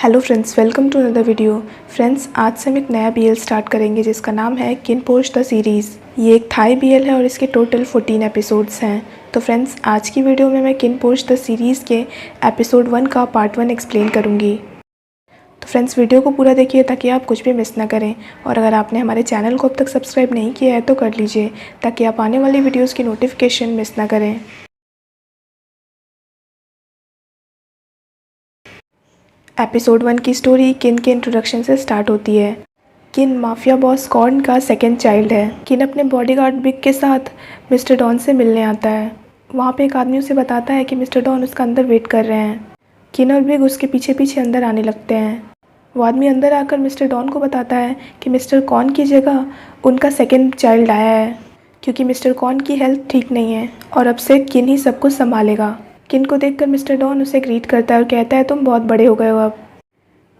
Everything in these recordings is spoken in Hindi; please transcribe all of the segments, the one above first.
Hello friends, welcome to another video. Friends, आज से हम एक नया बीएल स्टार्ट करेंगे जिसका नाम है किनपोश द सीरीज़। ये एक थाई बीएल है और इसके टोटल 14 एपिसोड्स हैं। तो फ्रेंड्स, आज की वीडियो में मैं किनपोश द सीरीज़ के एपिसोड 1 का पार्ट 1 एक्सप्लेन करूँगी। तो फ्रेंड्स, वीडियो को पूरा देखिए ताकि आप कुछ भी मिस ना करें। और अगर आपने हमारे चैनल को अब तक सब्सक्राइब नहीं किया है तो कर लीजिए ताकि आप आने वाली वीडियोज़ की नोटिफिकेशन मिस ना करें। एपिसोड 1 की स्टोरी किन के इंट्रोडक्शन से स्टार्ट होती है। किन माफिया बॉस कॉर्न का सेकंड चाइल्ड है। किन अपने बॉडीगार्ड बिग के साथ मिस्टर डॉन से मिलने आता है। वहाँ पे एक आदमी उसे बताता है कि मिस्टर डॉन उसका अंदर वेट कर रहे हैं। किन और बिग उसके पीछे पीछे अंदर आने लगते हैं। वो आदमी अंदर आकर मिस्टर डॉन को बताता है कि मिस्टर कॉर्न की जगह उनका सेकेंड चाइल्ड आया है क्योंकि मिस्टर कॉर्न की हेल्थ ठीक नहीं है और अब से किन ही सब कुछ संभालेगा। किन को देखकर मिस्टर डॉन उसे ग्रीट करता है और कहता है तुम बहुत बड़े हो गए हो अब।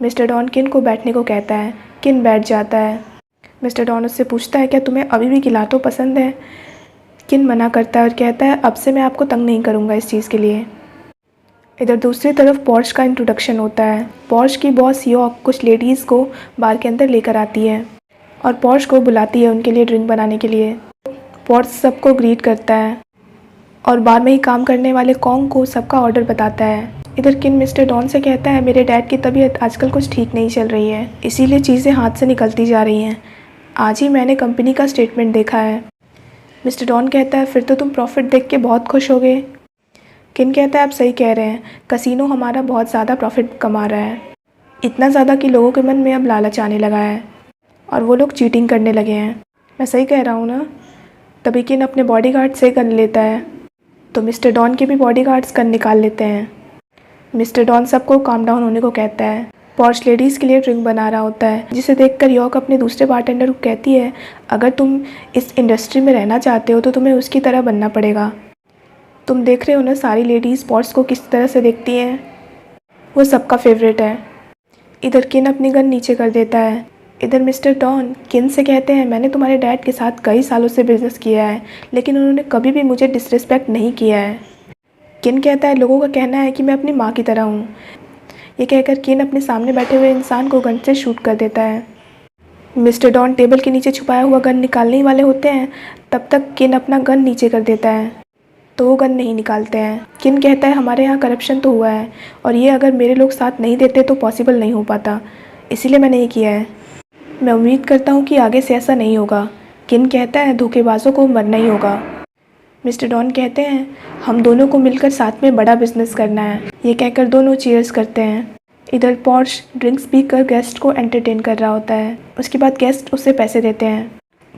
मिस्टर डॉन किन को बैठने को कहता है। किन बैठ जाता है। मिस्टर डॉन उससे पूछता है क्या तुम्हें अभी भी गिलाटो पसंद है। किन मना करता है और कहता है अब से मैं आपको तंग नहीं करूँगा इस चीज़ के लिए। इधर दूसरी तरफ पॉर्श का इंट्रोडक्शन होता है। पॉर्श की बॉस यॉक कुछ लेडीज़ को बार के अंदर लेकर आती है और पॉर्श को बुलाती है उनके लिए ड्रिंक बनाने के लिए। पॉर्श सबको ग्रीट करता है और बार में ही काम करने वाले कॉन्ग को सबका ऑर्डर बताता है। इधर किन मिस्टर डॉन से कहता है मेरे डैड की तबीयत आजकल कुछ ठीक नहीं चल रही है, इसीलिए चीज़ें हाथ से निकलती जा रही हैं। आज ही मैंने कंपनी का स्टेटमेंट देखा है। मिस्टर डॉन कहता है फिर तो तुम प्रॉफिट देख के बहुत खुश होगे। किन कहता है आप सही कह रहे हैं, कसिनो हमारा बहुत ज़्यादा प्रॉफिट कमा रहा है, इतना ज़्यादा कि लोगों के मन में अब लालच आने लगा है और वो लोग चीटिंग करने लगे हैं। मैं सही कह रहा हूँ ना। तभी किन अपने बॉडीगार्ड से गन लेता है तो मिस्टर डॉन के भी बॉडीगार्ड्स गन निकाल लेते हैं। मिस्टर डॉन सबको काम डाउन होने को कहता है। पॉर्श लेडीज़ के लिए ड्रिंक बना रहा होता है जिसे देखकर यॉक अपने दूसरे बारटेंडर को कहती है अगर तुम इस इंडस्ट्री में रहना चाहते हो तो तुम्हें उसकी तरह बनना पड़ेगा। तुम देख रहे हो ना सारी लेडीज़ पॉर्श को किस तरह से देखती हैं, वो सबका फेवरेट है। इधर किन अपनी गन नीचे कर देता है। इधर मिस्टर डॉन किन से कहते हैं मैंने तुम्हारे डैड के साथ कई सालों से बिज़नेस किया है लेकिन उन्होंने कभी भी मुझे डिसरिस्पेक्ट नहीं किया है। किन कहता है लोगों का कहना है कि मैं अपनी माँ की तरह हूँ। ये कहकर किन अपने सामने बैठे हुए इंसान को गन से शूट कर देता है। मिस्टर डॉन टेबल के नीचे छुपाया हुआ गन निकालने ही वाले होते हैं तब तक किन अपना गन नीचे कर देता है तो वो गन नहीं निकालते हैं। किन कहता है हमारे यहाँ करप्शन तो हुआ है और ये अगर मेरे लोग साथ नहीं देते तो पॉसिबल नहीं हो पाता, इसीलिए मैंने ये किया है। मैं उम्मीद करता हूँ कि आगे से ऐसा नहीं होगा। किन कहता है धोखेबाजों को मरना ही होगा। मिस्टर डॉन कहते हैं हम दोनों को मिलकर साथ में बड़ा बिजनेस करना है। ये कहकर दोनों चीयर्स करते हैं। इधर पॉर्श ड्रिंक्स पीकर गेस्ट को एंटरटेन कर रहा होता है। उसके बाद गेस्ट उसे पैसे देते हैं।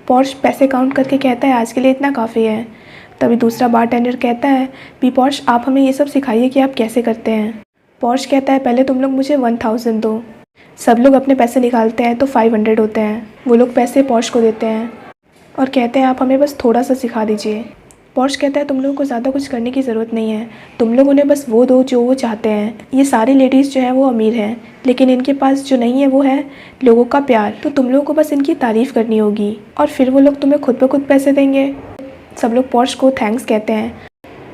पॉर्श पैसे काउंट करके कहता है आज के लिए इतना काफ़ी है। तभी दूसरा बारटेंडर कहता है भी पॉर्श आप हमें ये सब सिखाइए कि आप कैसे करते हैं। पॉर्श कहता है पहले तुम लोग मुझे 1000 दो। सब लोग अपने पैसे निकालते हैं तो 500 होते हैं। वो लोग पैसे पॉर्श को देते हैं और कहते हैं आप हमें बस थोड़ा सा सिखा दीजिए। पॉर्श कहता है तुम लोगों को ज़्यादा कुछ करने की ज़रूरत नहीं है, तुम लोग उन्हें बस वो दो जो वो चाहते हैं। ये सारी लेडीज़ जो हैं वो अमीर हैं लेकिन इनके पास जो नहीं है वो है लोगों का प्यार, तो तुम लोगों को बस इनकी तारीफ़ करनी होगी और फिर वो लोग तुम्हें खुद ब खुद पैसे देंगे। सब लोग पॉर्श को थैंक्स कहते हैं।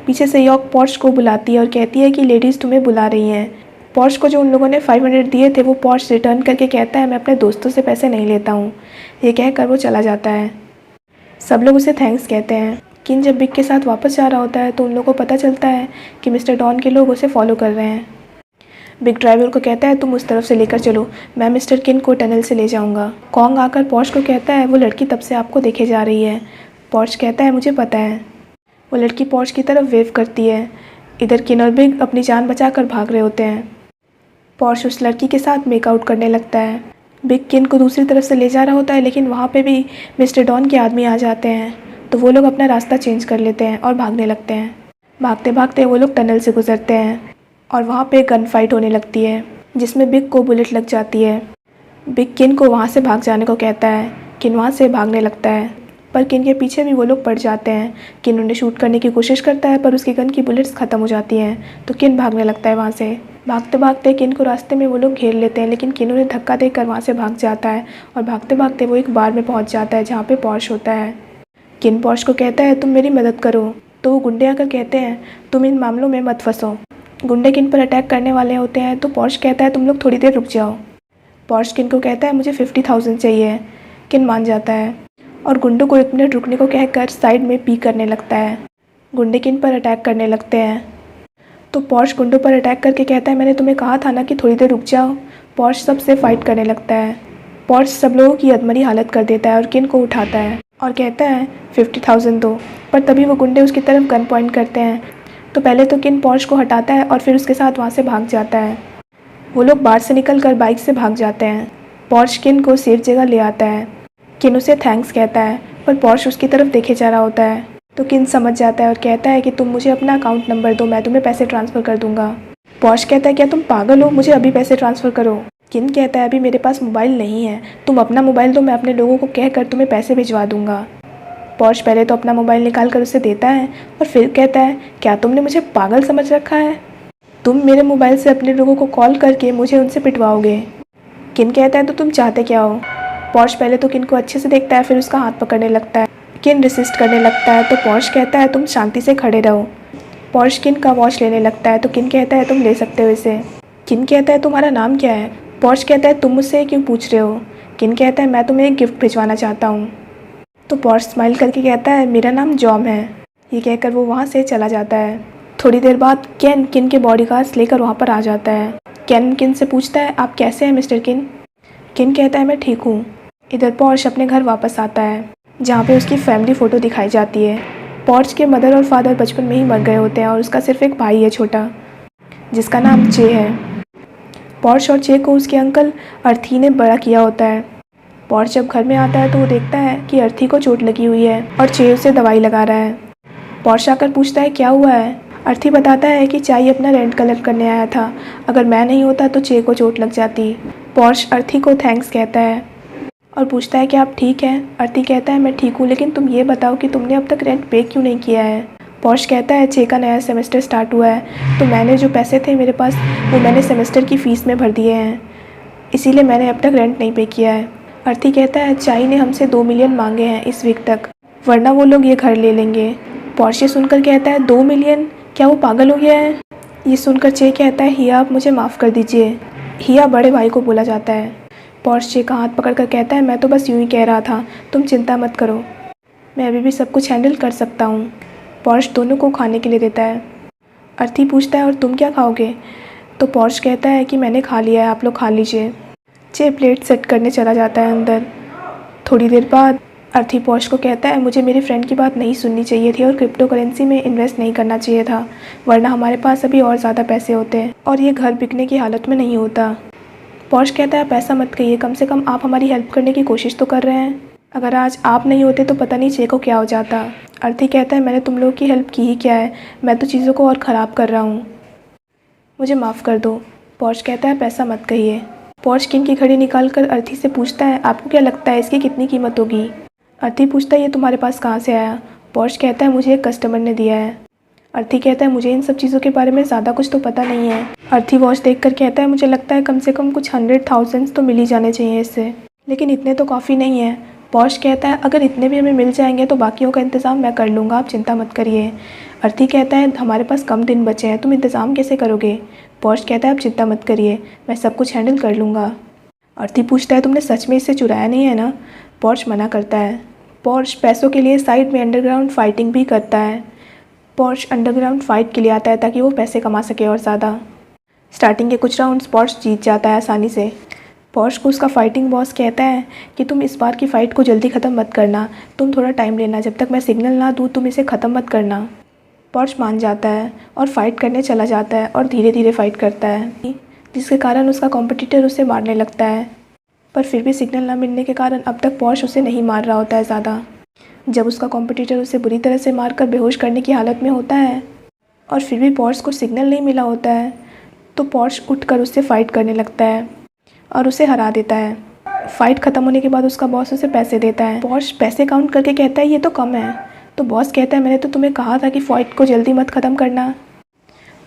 पीछे से यॉक पॉर्श को बुलाती है और कहती है कि लेडीज़ तुम्हें बुला रही हैं। पॉर्श को जो उन लोगों ने 500 दिए थे वो पॉर्श रिटर्न करके कहता है मैं अपने दोस्तों से पैसे नहीं लेता हूँ। ये कहकर वो चला जाता है। सब लोग उसे थैंक्स कहते हैं। किन जब बिग के साथ वापस जा रहा होता है तो उन लोगों को पता चलता है कि मिस्टर डॉन के लोग उसे फॉलो कर रहे हैं। बिग ड्राइवर को कहता है तुम उस तरफ से लेकर चलो, मैं मिस्टर किन को टनल से ले जाऊँगा। कॉन्ग आकर पॉर्श को कहता है वो लड़की तब से आपको देखे जा रही है। पॉर्श कहता है मुझे पता है। वो लड़की पॉर्श की तरफ वेव करती है। इधर किन और बिग अपनी जान बचाकर भाग रहे होते हैं। पॉर्श उस लड़की के साथ मेकआउट करने लगता है। बिग किन को दूसरी तरफ से ले जा रहा होता है लेकिन वहाँ पे भी मिस्टर डॉन के आदमी आ जाते हैं तो वो लोग अपना रास्ता चेंज कर लेते हैं और भागने लगते हैं। भागते भागते वो लोग टनल से गुजरते हैं और वहाँ पे गन फाइट होने लगती है जिसमें बिग को बुलेट लग जाती है। बिग किन को वहाँ से भाग जाने को कहता है। किन वहाँ से भागने लगता है पर किन के पीछे भी वो लोग पड़ जाते हैं। किन उन्हें शूट करने की कोशिश करता है पर उसकी गन की बुलेट्स ख़त्म हो जाती हैं तो किन भागने लगता है वहाँ से। भागते भागते किन को रास्ते में वो लोग घेर लेते हैं लेकिन किन उन्हें धक्का देकर वहाँ से भाग जाता है और भागते भागते वो एक बार में पहुँच जाता है जहाँ पे पॉर्श होता है। किन पॉर्श को कहता है तुम मेरी मदद करो तो वो गुंडे आकर कहते हैं तुम इन मामलों में मत फंसो। गुंडे किन पर अटैक करने वाले होते हैं तो पॉर्श कहता है तुम लोग थोड़ी देर रुक जाओ। पॉर्श किन को कहता है मुझे 50,000 चाहिए। किन मान जाता है और गुंडों को 1 मिनट रुकने को कहकर साइड में पी करने लगता है। गुंडे किन पर अटैक करने लगते हैं तो पॉर्श गुंडों पर अटैक करके कहता है मैंने तुम्हें कहा था ना कि थोड़ी देर रुक जाओ। पॉर्श सबसे फाइट करने लगता है। पॉर्श सब लोगों की अधमरी हालत कर देता है और किन को उठाता है और कहता है 50,000 दो। पर तभी वो गुंडे उसकी तरफ गन पॉइंट करते हैं तो पहले तो किन पॉर्श को हटाता है और फिर उसके साथ वहाँ से भाग जाता है। वो लोग बाहर से निकल कर बाइक से भाग जाते हैं। पॉर्श किन को सेफ जगह ले आता है। किन उसे थैंक्स कहता है पर पॉर्श उसकी तरफ देखे जा रहा होता है तो किन समझ जाता है और कहता है कि तुम मुझे अपना अकाउंट नंबर दो, मैं तुम्हें पैसे ट्रांसफ़र कर दूंगा। पॉर्श कहता है क्या तुम पागल हो, मुझे अभी पैसे ट्रांसफ़र करो। किन कहता है अभी मेरे पास मोबाइल नहीं है, तुम अपना मोबाइल दो, मैं अपने लोगों को कहकर तुम्हें पैसे भिजवा दूंगा। पॉर्श पहले तो अपना मोबाइल निकाल कर उसे देता है और फिर कहता है क्या तुमने मुझे पागल समझ रखा है, तुम मेरे मोबाइल से अपने लोगों को कॉल करके मुझे उनसे पिटवाओगे। किन कहता है तो तुम चाहते क्या हो। पॉर्श पहले तो किन को अच्छे से देखता है फिर उसका हाथ पकड़ने लगता है। किन रेसिस्ट करने लगता है तो पॉर्श कहता है तुम शांति से खड़े रहो। पॉर्श किन का वॉच लेने लगता है तो किन कहता है तुम ले सकते हो इसे। किन कहता है तुम्हारा नाम क्या है। पॉर्श कहता है तुम मुझसे क्यों पूछ रहे हो। किन कहता है मैं तुम्हें एक गिफ्ट भिजवाना चाहता हूँ। तो पॉर्श स्माइल करके कहता है मेरा नाम जॉम है। ये कहकर वो वहाँ से चला जाता है। थोड़ी देर बाद केन किन के बॉडीगार्ड्स लेकर वहाँ पर आ जाता है। केन किन से पूछता है आप कैसे हैं मिस्टर किन। किन कहता है मैं ठीक हूँ। इधर पॉर्श अपने घर वापस आता है जहाँ पे उसकी फैमिली फ़ोटो दिखाई जाती है। पॉर्श के मदर और फादर बचपन में ही मर गए होते हैं और उसका सिर्फ एक भाई है छोटा जिसका नाम चे है। पॉर्श और चे को उसके अंकल अर्थी ने बड़ा किया होता है। पॉर्श जब घर में आता है तो वो देखता है कि अर्थी को चोट लगी हुई है और चे उसे दवाई लगा रहा है। पॉर्श आकर पूछता है क्या हुआ है। अर्थी बताता है कि चाय अपना रेंट कलेक्ट करने आया था, अगर मैं नहीं होता तो चे को चोट लग जाती। पॉर्श अर्थी को थैंक्स कहता है और पूछता है कि आप ठीक हैं। अर्थी कहता है मैं ठीक हूँ, लेकिन तुम ये बताओ कि तुमने अब तक रेंट पे क्यों नहीं किया है। पॉर्श कहता है चे का नया सेमेस्टर स्टार्ट हुआ है तो मैंने जो पैसे थे मेरे पास वो मैंने सेमेस्टर की फ़ीस में भर दिए हैं, इसीलिए मैंने अब तक रेंट नहीं पे किया है। अर्थी कहता है चाई ने हमसे 2 मिलियन मांगे हैं इस वीक तक, वरना वो लोग ये घर ले लेंगे। पॉर्श ये सुनकर कहता है 2 मिलियन, क्या वो पागल हो गया है। ये सुनकर चे कहता है हिया आप मुझे माफ़ कर दीजिए। हिया बड़े भाई को बोला जाता है। पॉर्श चे का हाथ पकड़कर कहता है मैं तो बस यूं ही कह रहा था, तुम चिंता मत करो, मैं अभी भी सब कुछ हैंडल कर सकता हूँ। पॉर्श दोनों को खाने के लिए देता है। अर्थी पूछता है और तुम क्या खाओगे। तो पॉर्श कहता है कि मैंने खा लिया है, आप लोग खा लीजिए। चे प्लेट सेट करने चला जाता है अंदर। थोड़ी देर बाद अर्थी पॉर्श को कहता है मुझे मेरी फ्रेंड की बात नहीं सुननी चाहिए थी और क्रिप्टो करेंसी में इन्वेस्ट नहीं करना चाहिए था, वरना हमारे पास अभी और ज़्यादा पैसे होते हैं और ये घर बिकने की हालत में नहीं होता। पॉर्श कहता है आप ऐसा मत कहिए, कम से कम आप हमारी हेल्प करने की कोशिश तो कर रहे हैं, अगर आज आप नहीं होते तो पता नहीं चे को क्या हो जाता। अर्थी कहता है मैंने तुम लोगों की हेल्प की ही क्या है, मैं तो चीज़ों को और ख़राब कर रहा हूँ, मुझे माफ़ कर दो। पॉर्श कहता है आप ऐसा मत कहिए। पॉर्श किन की घड़ी निकाल कर अर्थी से पूछता है आपको क्या लगता है इसकी कितनी कीमत होगी। अर्थी पूछता है ये तुम्हारे पास कहाँ से आया। पॉर्श कहता है मुझे एक कस्टमर ने दिया है। अर्थी कहता है मुझे इन सब चीज़ों के बारे में ज़्यादा कुछ तो पता नहीं है। अर्थी वॉच देखकर कहता है मुझे लगता है कम से कम कुछ 100,000 तो मिल ही जाने चाहिए इससे, लेकिन इतने तो काफ़ी नहीं है। पॉर्श कहता है अगर इतने भी हमें मिल जाएंगे तो बाकियों का इंतज़ाम मैं कर लूँगा, आप चिंता मत करिए। अर्थी कहता है हमारे पास कम दिन बचे हैं, तुम इंतज़ाम कैसे करोगे। पॉर्श कहता है आप चिंता मत करिए, मैं सब कुछ हैंडल कर लूँगा। अर्थी पूछता है तुमने सच में इससे चुराया नहीं है ना। पॉर्श मना करता है। पॉर्श पैसों के लिए साइड में अंडरग्राउंड फाइटिंग भी करता है। पॉर्श अंडरग्राउंड फाइट के लिए आता है ताकि वो पैसे कमा सके और ज़्यादा। स्टार्टिंग के कुछ राउंड्स पॉर्श जीत जाता है आसानी से। पॉर्श को उसका फाइटिंग बॉस कहता है कि तुम इस बार की फ़ाइट को जल्दी ख़त्म मत करना, तुम थोड़ा टाइम लेना, जब तक मैं सिग्नल ना दूँ तुम इसे ख़त्म मत करना। पॉर्श मान जाता है और फाइट करने चला जाता है और धीरे धीरे फाइट करता है, जिसके कारण उसका कॉम्पिटिटर उसे मारने लगता है, पर फिर भी सिग्नल ना मिलने के कारण अब तक पॉर्श उसे नहीं मार रहा होता है ज़्यादा। जब उसका कॉम्पिटिटर उसे बुरी तरह से मारकर बेहोश करने की हालत में होता है और फिर भी पॉर्श को सिग्नल नहीं मिला होता है तो पॉर्श उठकर उससे फ़ाइट करने लगता है और उसे हरा देता है। फ़ाइट ख़त्म होने के बाद उसका बॉस उसे पैसे देता है। पॉर्श पैसे काउंट करके कहता है ये तो कम है। तो बॉस कहता है मैंने तो तुम्हें कहा था कि फ़ाइट को जल्दी मत ख़त्म करना।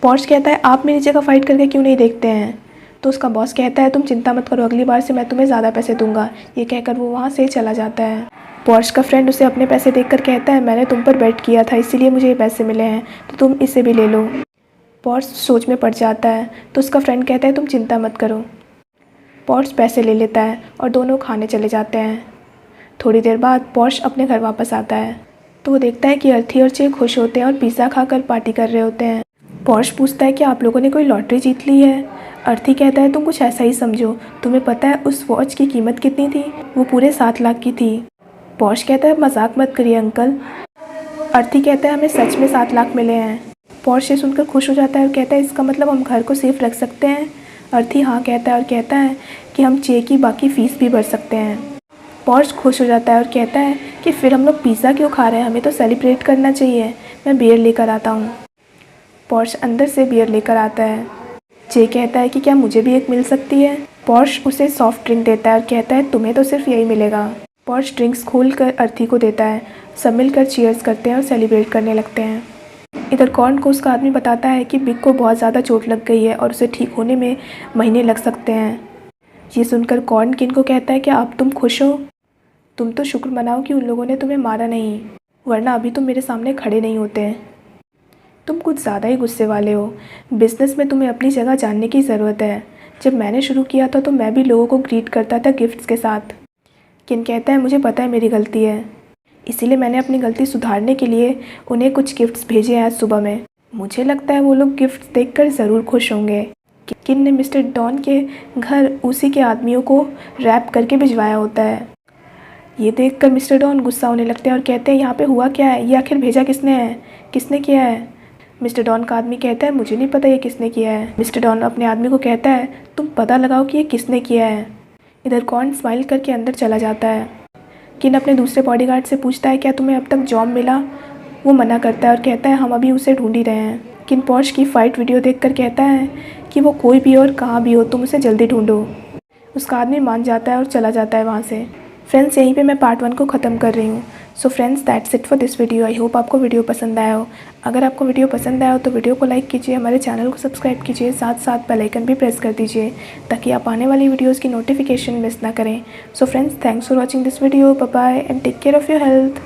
पॉर्श कहता है आप मेरी जगह फ़ाइट करके क्यों नहीं देखते हैं। तो उसका बॉस कहता है तुम चिंता मत करो, अगली बार से मैं तुम्हें ज़्यादा पैसे दूंगा। ये कहकर वो वहाँ से चला जाता है। पॉर्श का फ्रेंड उसे अपने पैसे देखकर कहता है मैंने तुम पर बेट किया था इसीलिए मुझे ये पैसे मिले हैं, तो तुम इसे भी ले लो। पॉर्श सोच में पड़ जाता है तो उसका फ्रेंड कहता है तुम चिंता मत करो। पॉर्श पैसे ले लेता है और दोनों खाने चले जाते हैं। थोड़ी देर बाद पॉर्श अपने घर वापस आता है तो वो देखता है कि अर्थी और चे खुश होते हैं और पिज़्ज़ा खाकर पार्टी कर रहे होते हैं। पॉर्श पूछता है कि आप लोगों ने कोई लॉटरी जीत ली है। अर्थी कहता है तुम कुछ ऐसा ही समझो, तुम्हें पता है उस वॉच की कीमत कितनी थी? वो पूरे 7 लाख की थी। पॉर्श कहता है मजाक मत करिए अंकल। अर्थी कहता है हमें सच में 7 लाख मिले हैं। पॉर्श ये सुनकर खुश हो जाता है और कहता है इसका मतलब हम घर को सेफ रख सकते हैं? अर्थी हाँ कहता है और कहता है कि हम चे की बाकी फ़ीस भी भर सकते हैं। पॉर्श खुश हो जाता है और कहता है कि फिर हम लोग पिज़्ज़ा क्यों खा रहे हैं, हमें तो सेलिब्रेट करना चाहिए, मैं बियर लेकर आता हूँ। पॉर्श अंदर से बियर लेकर आता है। चे कहता है कि क्या मुझे भी एक मिल सकती है? पॉर्श उसे सॉफ्ट ड्रिंक देता है और कहता है तुम्हें तो सिर्फ यही मिलेगा। पॉर्श ड्रिंक्स खोल कर अर्थी को देता है। सब मिलकर चीयर्स करते हैं और सेलिब्रेट करने लगते हैं। इधर कॉर्न को उसका आदमी बताता है कि बिग को बहुत ज़्यादा चोट लग गई है और उसे ठीक होने में महीने लग सकते हैं। ये सुनकर कॉर्न किन को कहता है कि अब तुम खुश हो? तुम तो शुक्र मनाओ कि उन लोगों ने तुम्हें मारा नहीं, वरना अभी तुम मेरे सामने खड़े नहीं होते। तुम कुछ ज़्यादा ही गुस्से वाले हो। बिज़नेस में तुम्हें अपनी जगह जानने की ज़रूरत है। जब मैंने शुरू किया था तो मैं भी लोगों को ग्रीट करता था गिफ्ट्स के साथ। किन कहता है मुझे पता है मेरी गलती है, इसीलिए मैंने अपनी गलती सुधारने के लिए उन्हें कुछ गिफ्ट्स भेजे हैं आज सुबह में। मुझे लगता है वो लोग गिफ्ट्स देखकर ज़रूर खुश होंगे। किन ने मिस्टर डॉन के घर उसी के आदमियों को रैप करके भिजवाया होता है। ये देखकर मिस्टर डॉन गुस्सा होने लगते हैं और कहते हैं यहाँ पे हुआ क्या है, ये आखिर भेजा किसने है, किसने किया है? मिस्टर डॉन का आदमी कहता है मुझे नहीं पता ये किसने किया है। मिस्टर डॉन अपने आदमी को कहता है तुम पता लगाओ कि ये किसने किया है। इधर कॉर्न स्माइल करके अंदर चला जाता है। किन अपने दूसरे बॉडीगार्ड से पूछता है क्या तुम्हें अब तक जॉब मिला? वो मना करता है और कहता है हम अभी उसे ढूंढ ही रहे हैं। किन पॉर्श की फ़ाइट वीडियो देखकर कहता है कि वो कोई भी और कहाँ भी हो तुम उसे जल्दी ढूंढो। उसका आदमी मान जाता है और चला जाता है वहाँ से। फ्रेंड्स यहीं पे मैं पार्ट 1 को ख़त्म कर रही हूँ। So friends that's it for this video. I hope आपको वीडियो पसंद आया हो। अगर आपको वीडियो पसंद आया हो तो वीडियो को लाइक कीजिए, हमारे चैनल को सब्सक्राइब कीजिए, साथ साथ बेल आइकन भी प्रेस कर दीजिए ताकि आप आने वाली वीडियोज़ की नोटिफिकेशन मिस ना करें। So friends thanks for watching this video. Bye bye and take care of your health.